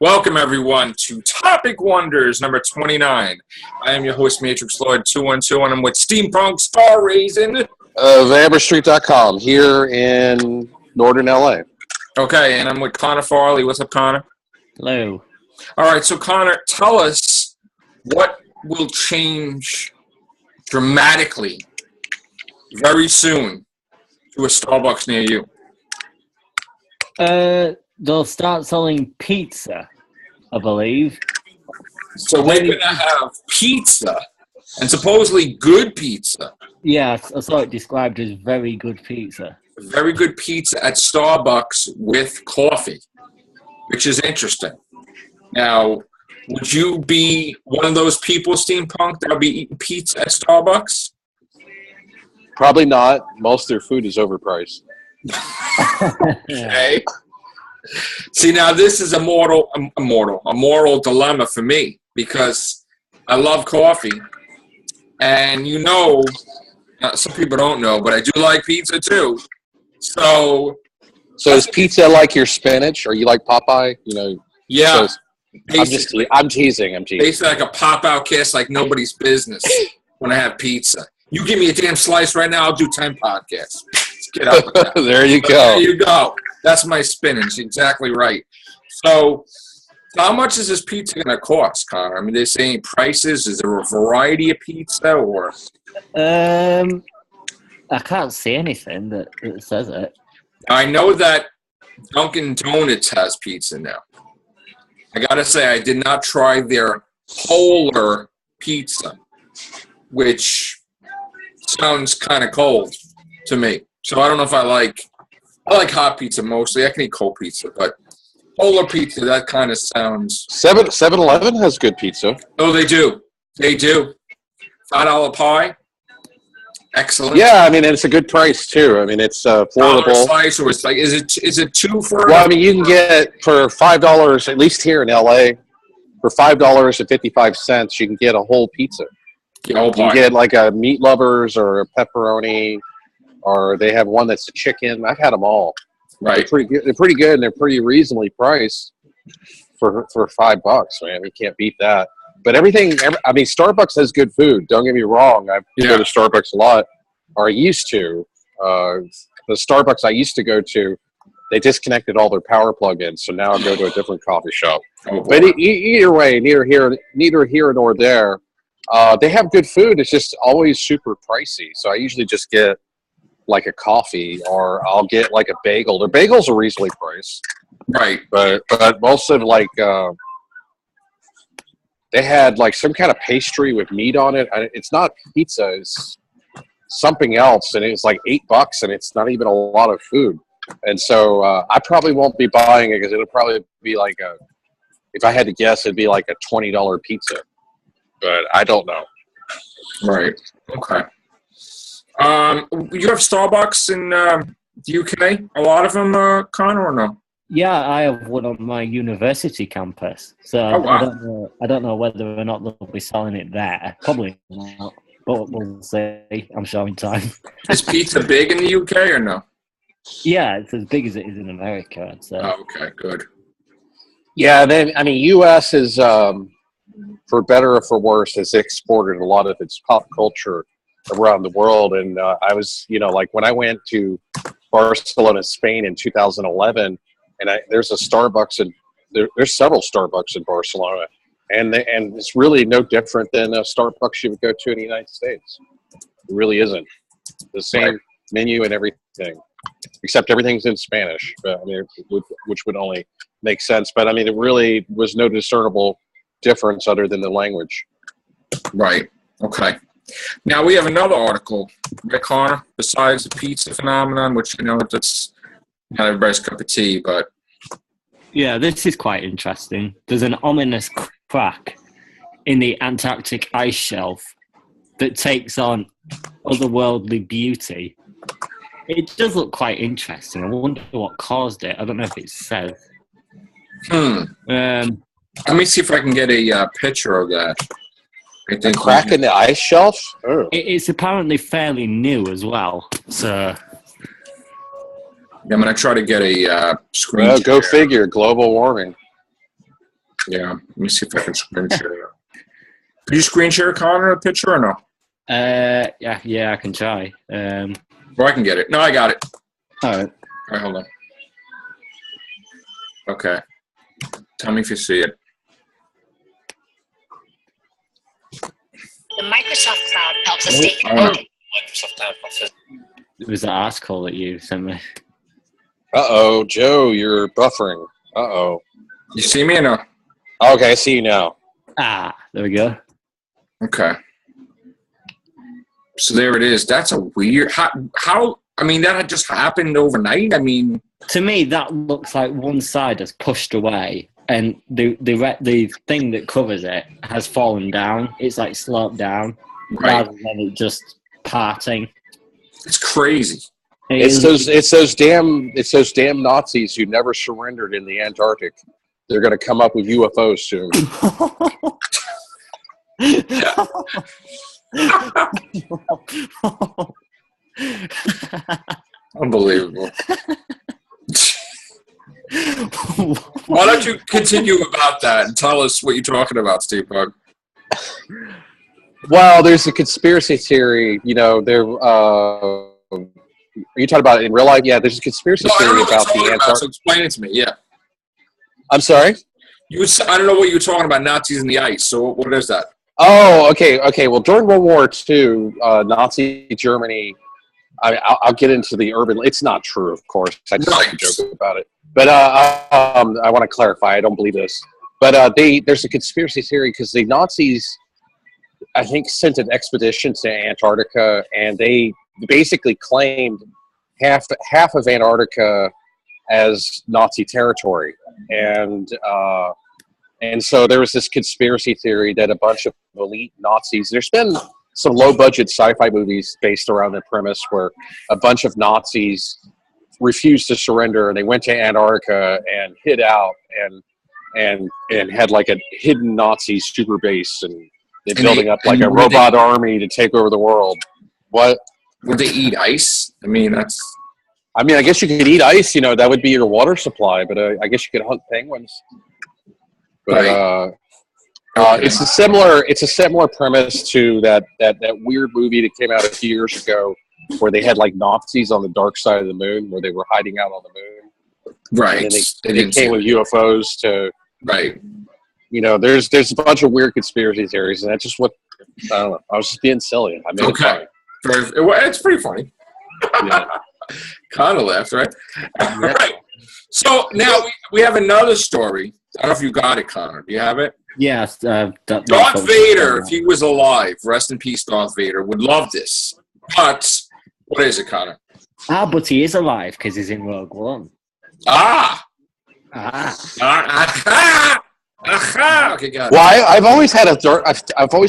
Welcome, everyone, to Topic Wonders number 29. I am your host, Matrix Lord 212, and I'm with Steampunk, Starraisin. Of AmberStreet.com here in northern LA. Okay, and I'm with Connor Farley. What's up, Connor? Hello. All right, so Connor, tell us what will change dramatically very soon to a Starbucks near you. They'll start selling pizza, I believe. So we're going to have pizza, and supposedly good pizza. Yeah, I saw it described as very good pizza. Very good pizza at Starbucks with coffee, which is interesting. Now, would you be one of those people, Steampunk, that would be eating pizza at Starbucks? Probably not. Most of their food is overpriced. Okay. See, now this is a moral dilemma for me because I love coffee, and some people don't know, but I do like pizza too. So is pizza like your spinach, or you like Popeye? Yeah. So I'm teasing. Basically, like a pop-out kiss, like nobody's business when I have pizza. You give me a damn slice right now, I'll do 10 podcasts. Let's get up with that. There you go. There you go. That's my spinach. Exactly right. So how much is this pizza going to cost, Connor? I mean, they're saying prices. Is there a variety of pizza or? I can't see anything that says it. I know that Dunkin' Donuts has pizza now. I got to say, I did not try their Polar pizza, which sounds kind of cold to me. So I don't know if I like hot pizza mostly. I can eat cold pizza, but Polar pizza, that kind of sounds... 7-Eleven has good pizza. Oh, they do. They do. $5 pie. Excellent. Yeah, I mean, it's a good price, too. I mean, it's affordable. Slice, or it's like, is it two for... Well, I mean, you can get, for $5, at least here in L.A., for $5.55, you can get a whole pizza. You can get like a meat lovers or a pepperoni, or they have one that's a chicken. I've had them all. Right. They're pretty good, and they're pretty reasonably priced for $5, man. You can't beat that. But Starbucks has good food. Don't get me wrong. I go to Starbucks a lot, or I used to. The Starbucks I used to go to, they disconnected all their power plug-ins, so now I go to a different coffee shop. Oh, but either way, neither here nor there. They have good food. It's just always super pricey. So I usually just get like a coffee, or I'll get like a bagel. Their bagels are reasonably priced. Right. But most of they had like some kind of pastry with meat on it. It's not pizza. It's something else. And it's like $8 and it's not even a lot of food. And so I probably won't be buying it because it'll probably be like if I had to guess, it'd be like a $20 pizza. But I don't know. Right. Okay. You have Starbucks in the UK? A lot of them, Connor, or no? Yeah, I have one on my university campus. So wow. I don't know whether or not they'll be selling it there. Probably not. But we'll see. I'm sure in time. Is pizza big in the UK or no? Yeah, it's as big as it is in America. So. Oh, okay, good. Yeah, U.S. is, for better or for worse, has exported a lot of its pop culture around the world. And I was, when I went to Barcelona, Spain in 2011, and there's a Starbucks, and there's several Starbucks in Barcelona. And it's really no different than a Starbucks you would go to in the United States. It really isn't. The same menu and everything, except everything's in Spanish, which would only make sense. But, it really was no discernible difference other than the language. Right. Okay. Now, we have another article, right, Connor, besides the pizza phenomenon, which, that's not everybody's cup of tea, but... Yeah, this is quite interesting. There's an ominous crack in the Antarctic ice shelf that takes on otherworldly beauty. It does look quite interesting. I wonder what caused it. I don't know if it says. Let me see if I can get a picture of that. A crack in the ice shelf? Oh. It's apparently fairly new as well. So I'm going to try to get a screen. Well, go figure. Global warming. Yeah. Let me see if I can screen share that. Could you screen share, Connor, a picture or no? Yeah, I can try. Or I can get it. No, I got it. All right. All right, hold on. Okay. Tell me if you see it. The Microsoft Cloud helps us stay connected. Microsoft Cloud offers. It was the article that you sent me. Uh-oh, Joe, you're buffering. Uh-oh. You see me or no? Okay, I see you now. Ah, there we go. Okay. So there it is. That's a weird. How? I mean, that had just happened overnight. I mean, To me, that looks like one side has pushed away, and the thing that covers it has fallen down. It's like sloped down, right? rather than it just parting. It's crazy. It's those damn Nazis who never surrendered in the Antarctic. They're going to come up with UFOs soon. Unbelievable. Why don't you continue about that and tell us what you're talking about, Steampunk? Well, there's a conspiracy theory. You know, are you talking about it in real life? Yeah, there's a conspiracy theory about the Antarctic. So explain it to me. Yeah. I'm sorry? I don't know what you were talking about, Nazis in the ice. So what is that? Oh, okay. Well, during World War II, Nazi Germany, I'll get into the urban. It's not true, of course. I just like to joke about it. But I want to clarify. I don't believe this. But there's a conspiracy theory because the Nazis, I think, sent an expedition to Antarctica, and they basically claimed half of Antarctica as Nazi territory, and so there was this conspiracy theory that a bunch of elite Nazis. There's been some low-budget sci-fi movies based around the premise where a bunch of Nazis refused to surrender, and they went to Antarctica and hid out and had like a hidden Nazi super base, and they're building up like a robot army to take over the world. What? Would they eat ice? I mean, I guess you could eat ice. You know, that would be your water supply. But I guess you could hunt penguins. But right. it's a similar premise to that weird movie that came out a few years ago, where they had like Nazis on the dark side of the moon, where they were hiding out on the moon. Right. And then they came with UFOs to. Right. You know, there's a bunch of weird conspiracy theories, and that's just what I don't know. I was just being silly. I made it funny. It's pretty funny. Yeah. Kind of laughed, right? Yeah. Right. So now we have another story. I don't know if you got it, Connor. Do you have it? Yes. Darth Vader, if he was alive, rest in peace, Darth Vader, would love this. But what is it, Connor? But he is alive because he's in Rogue One. Okay, got it. Well, I've always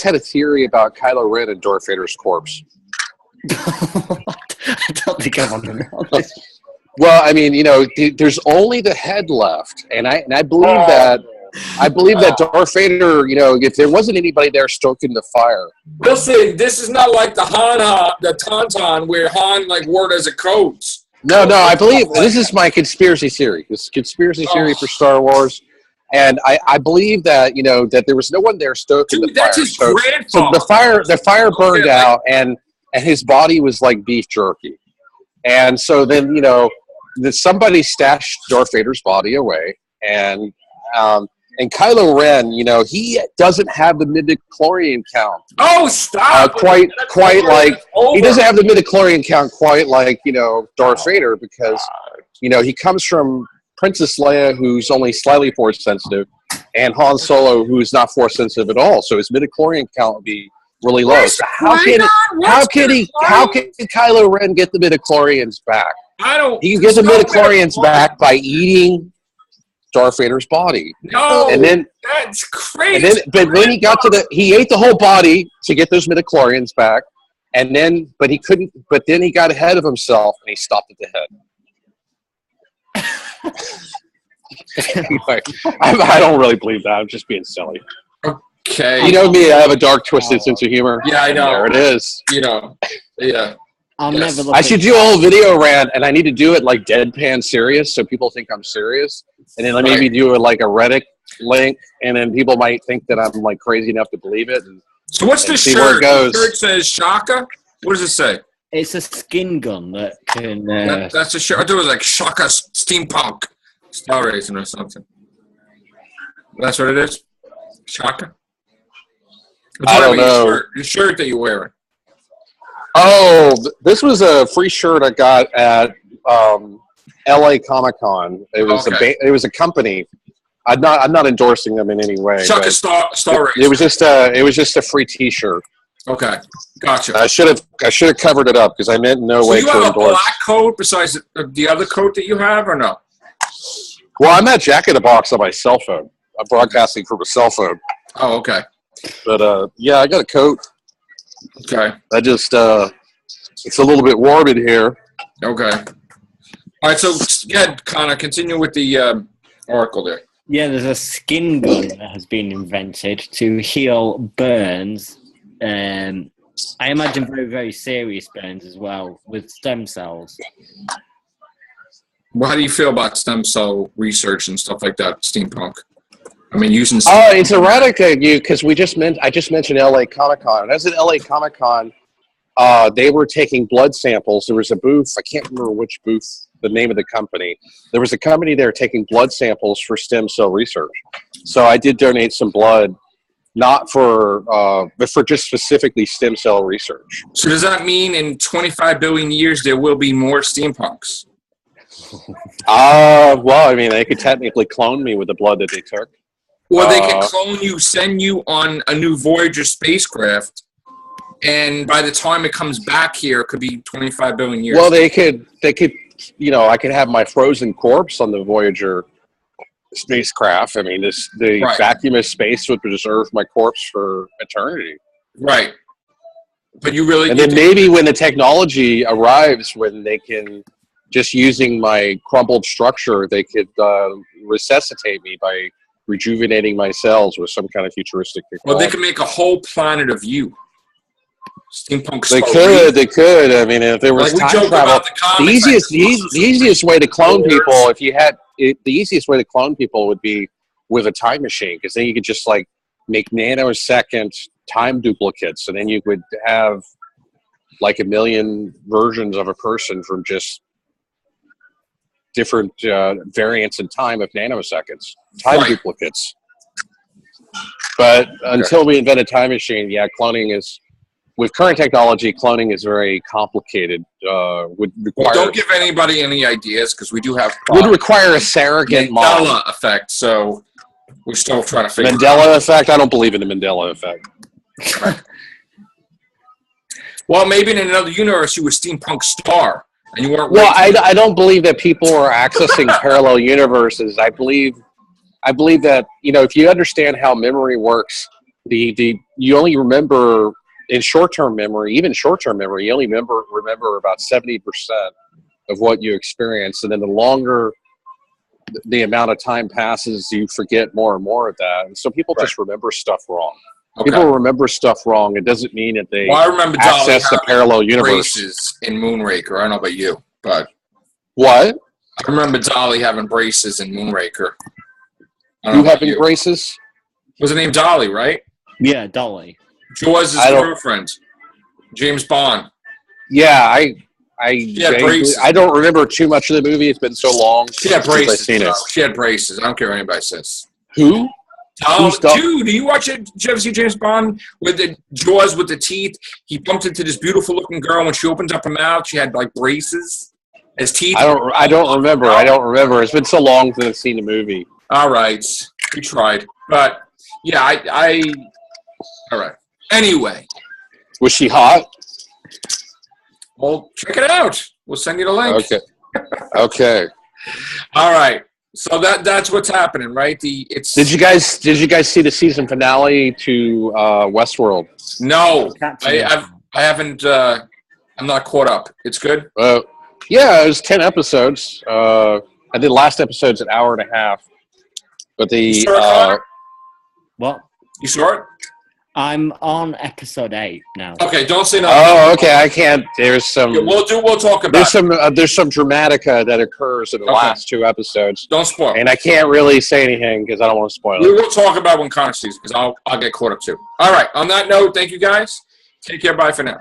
had a theory about Kylo Ren and Darth Vader's corpse. I don't think I want to know this. Well, I mean, you know, there's only the head left, and I believe that Darth Vader, you know, if there wasn't anybody there stoking the fire. Listen, this is not like the Tauntaun where Han like wore it as a coat. No, I believe this is my conspiracy theory. This is conspiracy theory for Star Wars. And I believe that, you know, that there was no one there stoking the fire. That's his grandfather. So the fire burned out, and his body was like beef jerky. And so then, you know, somebody stashed Darth Vader's body away, and Kylo Ren, you know, he doesn't have the midichlorian count. Oh, stop! Quite like he doesn't have the midichlorian count quite like, you know, Darth Vader, because, you know, he comes from Princess Leia, who's only slightly force sensitive, and Han Solo, who's not force sensitive at all. So his midichlorian count would be really low. So how can Kylo Ren get the midichlorians back? He can get the midichlorians back by eating Darth Vader's body. No, and then that's crazy. But then he ate the whole body to get those midichlorians back, but he couldn't. But then he got ahead of himself and he stopped at the head. Anyway, I don't really believe that. I'm just being silly. Okay. You know me, I have a dark, twisted sense of humor. Yeah, I know. There it is. You know, yeah. I should do a whole video rant, and I need to do it like deadpan serious, so people think I'm serious. And then maybe do it like a Reddick link, and then people might think that I'm like crazy enough to believe it. So what's the see where shirt? it goes. The shirt says Shaka. What does it say? It's a skin gun that can. That's a shirt. I thought it was like Shaka Steampunk Starraisin or something. That's what it is? Shaka? I don't know. The shirt that you're wearing. Oh, this was a free shirt I got at LA Comic-Con. It was it was a company. I'm not endorsing them in any way. Shaka Starraisin. It was just a free T-shirt. Okay, gotcha. I should have covered it up because I meant no way to endorse. So you have a black coat besides the other coat that you have, or no? Well, I'm at Jack in the Box on my cell phone. I'm broadcasting from a cell phone. Oh, okay. But yeah, I got a coat. Okay. I just it's a little bit warm in here. Okay. All right. So, yeah, Connor, continue with the article there. Yeah, there's a skin gun that has been invented to heal burns. I imagine very, very serious burns as well with stem cells. Well, how do you feel about stem cell research and stuff like that, Steampunk? I mean, using. It's erratic that because I just mentioned LA Comic-Con. And as at LA Comic-Con, they were taking blood samples. There was a booth. I can't remember which booth, the name of the company. There was a company there taking blood samples for stem cell research. So I did donate some blood, not for, but for just specifically stem cell research. So does that mean in 25 billion years there will be more steampunks? Well, I mean, they could technically clone me with the blood that they took. Or they could clone you, send you on a new Voyager spacecraft, and by the time it comes back here, it could be 25 billion years. Well, they could, you know, I could have my frozen corpse on the Voyager spacecraft. I mean, the vacuum of space would preserve my corpse for eternity. Right. But you really... And then maybe when the technology arrives, when they can, just using my crumbled structure, they could resuscitate me by rejuvenating my cells with some kind of futuristic technology. Well, they could make a whole planet of you. Steampunk. They could. I mean, if there was like time travel, the easiest way to clone people, the easiest way to clone people would be with a time machine, because then you could just like make nanosecond time duplicates, and then you would have like 1 million versions of a person from just different variants in time of nanoseconds, time duplicates. But until we invent a time machine, yeah, cloning is, with current technology, cloning is very complicated. Would require, don't give anybody any ideas, because we do have would require a surrogate model. Mandela effect, so we're still trying to figure Mandela effect? I don't believe in the Mandela effect. Well, maybe in another universe you were Steampunk Star. And you weren't. Well, I don't believe that people are accessing parallel universes. I believe that, you know, if you understand how memory works, you only remember in short-term memory, even short-term memory, you only remember about 70% of what you experience, and then the longer the amount of time passes, you forget more and more of that. And so people just remember stuff wrong. Okay. People remember stuff wrong. It doesn't mean that they I remember access the parallel universe. Braces in Moonraker. I don't know about you, but what? I remember Dolly having braces in Moonraker. You having braces? Was her name Dolly, right? Yeah, Dolly. Jaws' girlfriend, James Bond. Yeah, I don't remember too much of the movie. It's been so long. She had braces. She had braces. I don't care what anybody says. Who? Dude, do you watch it? Did you ever see James Bond with the Jaws with the teeth? He bumped into this beautiful looking girl. When she opens up her mouth, she had like braces as teeth. I don't remember. I don't remember. It's been so long since I've seen the movie. All right, we tried, but yeah, I. All right. Anyway, was she hot? Well, check it out. We'll send you the link. Okay. Okay. All right. So that's what's happening, right? Did you guys see the season finale to Westworld? No, I haven't. I'm not caught up. It's good. Yeah, it was 10 episodes. I did last episode's an hour and a half, but you saw it? What? You saw it? I'm on episode 8 now. Okay, don't say nothing. Oh, okay. I can't. There's some. Yeah, we'll talk about There's some dramatica that occurs in the last 2 episodes, Don't spoil. and I can't really say anything because I don't want to spoil We it. will talk about when Connor sees, because I'll get caught up too. All right. On that note, thank you guys. Take care. Bye for now.